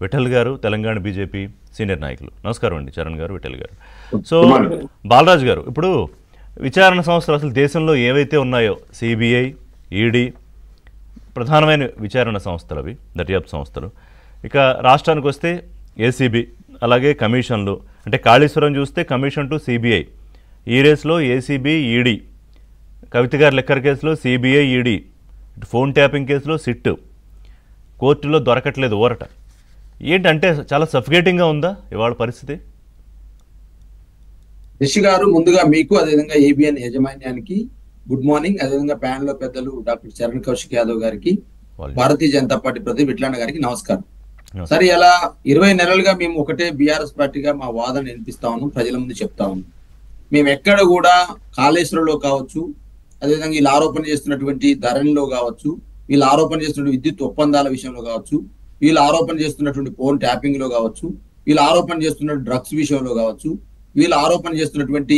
విఠల్ గారు, Telangana BJP senior నాయకులు. నమస్కారం అండి చరణ్ గారు, విఠల్ గారు. సో బాలరాజు గారు, ఇప్పుడు విచారణ సంస్థలు అసలు దేశంలో ఏవైతే ఉన్నాయో సిబిఐ, ఈడీ ప్రధానమైన విచారణ సంస్థలు, అవి దర్యాప్తు సంస్థలు. ఇక రాష్ట్రానికి వస్తే ఏసీబీ, అలాగే కమిషన్లు. అంటే కాళేశ్వరం చూస్తే కమిషన్ టు సిబిఐ, ఈ రేస్లో ఏసీబీ, ఈడీ. కవిత గారి లెక్కర్ కేసులో సిబిఐ, ఈడీ. ఫోన్ ట్యాపింగ్ కేసులో సిట్. కోర్టులో దొరకట్లేదు ఊరట. ఏంటంటే చాలా సఫికేటింగ్గా ఉందా ఇవాళ పరిస్థితి? రిషి గారు, ముందుగా మీకు అదేవిధంగా ఏబిఎన్ యాజమాన్యానికి గుడ్ మార్నింగ్. అదేవిధంగా ప్యానల్ లో పెద్దలు డాక్టర్ చరణ్ కౌశిక్ యాదవ్ గారికి, భారతీయ జనతా పార్టీ ప్రతినిధి విట్లాండ గారికి నమస్కారం. సరే, ఇలా 20 నెలలుగా మేము ఒకటే బీఆర్ఎస్ పార్టీగా మా వాదన వినిపిస్తా ఉన్నాం, ప్రజల ముందు చెప్తా ఉన్నాం. మేము ఎక్కడ కూడా కాళేశ్వరంలో కావచ్చు, అదేవిధంగా వీళ్ళు ఆరోపణ చేస్తున్నటువంటి ధరణిలో కావచ్చు, వీళ్ళు ఆరోపణ చేస్తున్న విద్యుత్ ఒప్పందాల విషయంలో కావచ్చు, వీళ్ళు ఆరోపణ చేస్తున్నటువంటి ఫోన్ ట్యాపింగ్ లో కావచ్చు, వీళ్ళు ఆరోపణ చేస్తున్న డ్రగ్స్ విషయంలో కావచ్చు, వీళ్ళు ఆరోపణ చేస్తున్నటువంటి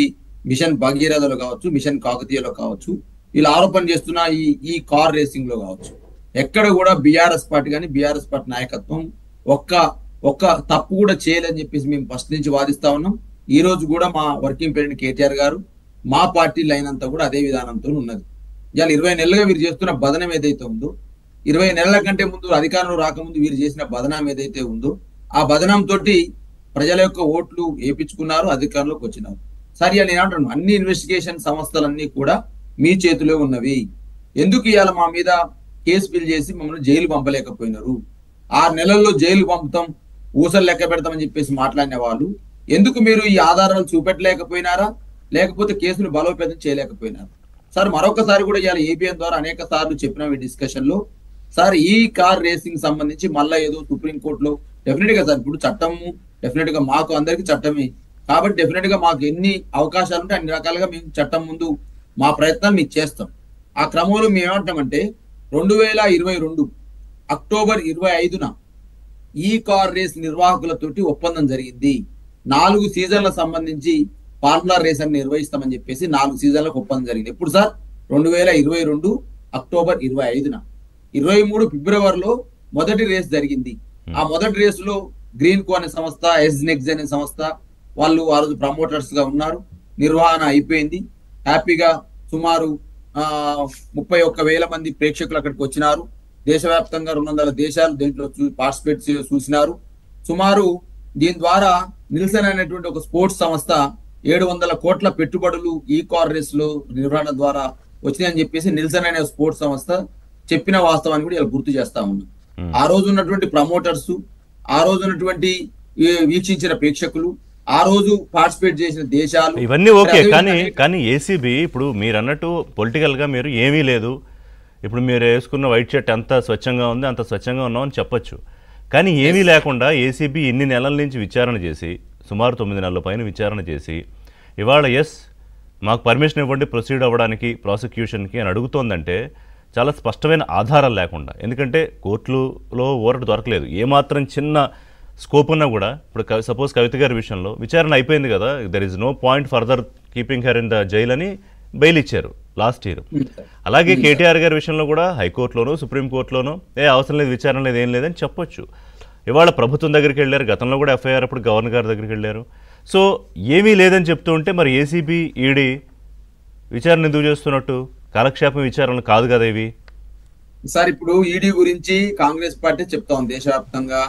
మిషన్ భగీరథలో కావచ్చు, మిషన్ కాకతీయలో కావచ్చు, వీళ్ళు ఆరోపణ చేస్తున్న ఈ కార్ రేసింగ్ లో కావచ్చు, ఎక్కడ కూడా బీఆర్ఎస్ పార్టీ కానీ బీఆర్ఎస్ పార్టీ నాయకత్వం ఒక్క తప్పు కూడా చేయలేదని చెప్పేసి మేము ఫస్ట్ నుంచి వాదిస్తా ఉన్నాం. ఈ రోజు కూడా మా వర్కింగ్ ప్రెసిడెంట్ కేటీఆర్ గారు, మా పార్టీ లైన్ అంతా కూడా అదే విధానంతో ఉన్నది. ఇవాళ 20 నెలలుగా వీరు చేస్తున్న బదనం ఏదైతే ఉందో, 20 నెలల కంటే ముందు అధికారంలో రాకముందు వీరు చేసిన బదనాం ఏదైతే ఉందో, ఆ బదనాం తోటి ప్రజల యొక్క ఓట్లు వేయించుకున్నారు, అధికారంలోకి వచ్చినారు. సరే, అని నేను అంటున్నాను, అన్ని ఇన్వెస్టిగేషన్ సంస్థలన్నీ కూడా మీ చేతిలో ఉన్నవి. ఎందుకు ఇవాళ మా మీద కేసు బిల్ చేసి మమ్మల్ని జైలు పంపలేకపోయినారు? 6 నెలల్లో జైలు పంపుతాం, ఊసలు లెక్క పెడతామని చెప్పేసి మాట్లాడిన వాళ్ళు ఎందుకు మీరు ఈ ఆధారాలు చూపెట్టలేకపోయినారా, లేకపోతే కేసును బలోపేతం చేయలేకపోయినారు? సార్, మరొకసారి కూడా ఇవాళ ఏబిఎన్ ద్వారా అనేక సార్లు చెప్పినాం ఈ డిస్కషన్ లో. సార్, ఈ కార్ రేసింగ్ సంబంధించి మళ్ళా ఏదో సుప్రీంకోర్టులో డెఫినెట్ గా సార్, ఇప్పుడు చట్టము డెఫినెట్ గా మాకు అందరికీ చట్టమే కాబట్టి డెఫినెట్ గా మాకు ఎన్ని అవకాశాలు ఉంటే అన్ని రకాలుగా మేము చట్టం ముందు మా ప్రయత్నం మీకు చేస్తాం. ఆ క్రమంలో మేము ఏమంటామంటే 2022 అక్టోబర్ 25న ఈ కార్ రేస్ నిర్వాహకులతోటి ఒప్పందం జరిగింది. 4 సీజన్ల సంబంధించి ఫార్ములా రేస్ అని నిర్వహిస్తామని చెప్పేసి 4 సీజన్లకు ఒప్పందం జరిగింది. ఎప్పుడు సార్? 2022 అక్టోబర్ 25న. 23 ఫిబ్రవరిలో మొదటి రేస్ జరిగింది. ఆ మొదటి రేసులో గ్రీన్ కో అనే సంస్థ, ఎస్నెక్స్ అనే సంస్థ వాళ్ళు ఆ రోజు ప్రమోటర్స్ గా ఉన్నారు. నిర్వహణ అయిపోయింది. హ్యాపీగా సుమారు 31,000 మంది ప్రేక్షకులు అక్కడికి వచ్చినారు. దేశవ్యాప్తంగా 200 దేశాలు దీంట్లో పార్టిసిపేట్ చూసినారు. సుమారు దీని ద్వారా నిల్సన్ అనేటువంటి ఒక స్పోర్ట్స్ సంస్థ 700 కోట్ల పెట్టుబడులు ఈ కార్ రేస్ లో నిర్వహణ ద్వారా వచ్చినాయని చెప్పేసి నిల్సన్ అనే స్పోర్ట్స్ సంస్థ చెప్పిన వాస్తవాన్ని కూడా ఇలా గుర్తు చేస్తా ఉన్నాం. ఆ రోజు ఉన్నటువంటి ప్రమోటర్స్, ఆ రోజు ఉన్నటువంటి వీక్షించిన ప్రేక్షకులు, ఆ రోజు పార్టిసిపేట్ చేసిన దేశాలు ఇవన్నీ ఓకే. కానీ ఏసీబీ ఇప్పుడు మీరు అన్నట్టు పొలిటికల్ గా మీరు ఏమీ లేదు, ఇప్పుడు మీరు వేసుకున్న వైట్ షర్ట్ ఎంత స్వచ్ఛంగా ఉంది, అంత స్వచ్ఛంగా ఉన్నామని చెప్పొచ్చు. కానీ ఏమీ లేకుండా ఏసీబీ ఇన్ని నెలల నుంచి విచారణ చేసి, సుమారు 9 నెలల పైన విచారణ చేసి, ఇవాళ మాకు పర్మిషన్ ఇవ్వండి ప్రొసీడ్ అవ్వడానికి ప్రాసిక్యూషన్కి అని అడుగుతోందంటే చాలా స్పష్టమైన ఆధారాలు లేకుండా. ఎందుకంటే కోర్టులో ఊరట దొరకలేదు. ఏమాత్రం చిన్న స్కోప్ ఉన్నా కూడా, ఇప్పుడు సపోజ్ కవిత గారి విషయంలో విచారణ అయిపోయింది కదా, there is no point further keeping her in the jail అని బెయిల్ ఇచ్చారు లాస్ట్ ఇయర్. అలాగే కేటీఆర్ గారి విషయంలో కూడా హైకోర్టులోనూ సుప్రీంకోర్టులోనూ అవసరం లేదు, విచారణ లేదు, ఏం లేదని చెప్పొచ్చు. ఇవాళ ప్రభుత్వం దగ్గరికి వెళ్ళారు, గతంలో కూడా ఎఫ్ఐఆర్ అప్పుడు గవర్నర్ గారి దగ్గరికి వెళ్ళారు. సో ఏమీ లేదని చెప్తూ ఉంటే మరి ఏసీబీ, ఈడీ విచారణ ఎందుకు చేస్తున్నట్టు? కాలక్షేపం విచారణలు కాదు కదా ఇవి. సార్, ఇప్పుడు ఈడీ గురించి కాంగ్రెస్ పార్టీ చెప్తా ఉంది దేశవ్యాప్తంగా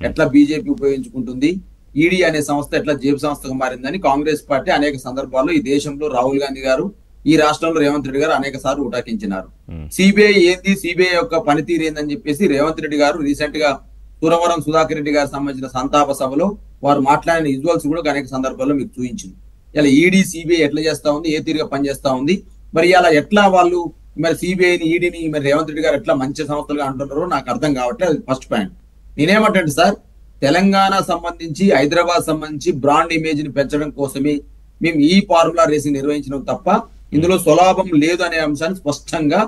ఎట్లా బీజేపీ ఉపయోగించుకుంటుంది, ఈడీ అనే సంస్థ ఎట్లా జేబు సంస్థగా మారిందని కాంగ్రెస్ పార్టీ అనేక సందర్భాల్లో ఈ దేశంలో రాహుల్ గాంధీ గారు, ఈ రాష్ట్రంలో రేవంత్ రెడ్డి గారు అనేక సార్లు ఉటాకించినారు. సిబిఐ ఏంది, సిబిఐ యొక్క పనితీరు ఏందని చెప్పేసి రేవంత్ రెడ్డి గారు రీసెంట్ గా సురవరం సుధాకర్ రెడ్డి గారికి సంబంధించిన సంతాప సభలో వారు మాట్లాడిన విజువల్స్ కూడా అనేక సందర్భాల్లో మీకు చూపించింది. ఇలా ఈడీ, సిబిఐ ఎట్లా చేస్తా ఉంది, ఏ తీరుగా పనిచేస్తా ఉంది, మరి ఇలా ఎట్లా వాళ్ళు మరి సిబిఐని, ఈడీని మరి రేవంత్ రెడ్డి గారు ఎట్లా మంచి సంస్థలుగా అంటున్నారో నాకు అర్థం కావట్లేదు. అది ఫస్ట్ పాయింట్. నేనేమంటే సార్, తెలంగాణ సంబంధించి, హైదరాబాద్ సంబంధించి బ్రాండ్ ఇమేజ్ ని పెంచడం కోసమే మేము ఈ ఫార్ములా రేసింగ్ నిర్వహించడం తప్ప ఇందులో స్వలాభం లేదు అనే అంశాన్ని స్పష్టంగా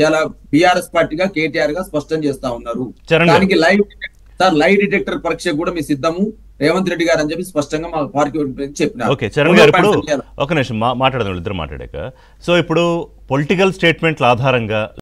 ఇలా బీఆర్ఎస్ పార్టీగా కేటీఆర్ గా స్పష్టం చేస్తా ఉన్నారు. దానికి లైవ్ డిటెక్టర్ పరీక్ష కూడా మీ సిద్ధము రేవంత్ రెడ్డి గారు అని చెప్పి స్పష్టంగా మా పార్టీ చెప్పినారు. ఓకే చరణ్ గారు, ఇప్పుడు ఒక నిమిషం మాట్లాడదాం, ఇద్దరు మాట్లాడాక. సో ఇప్పుడు పొలిటికల్ స్టేట్మెంట్ల ఆధారంగా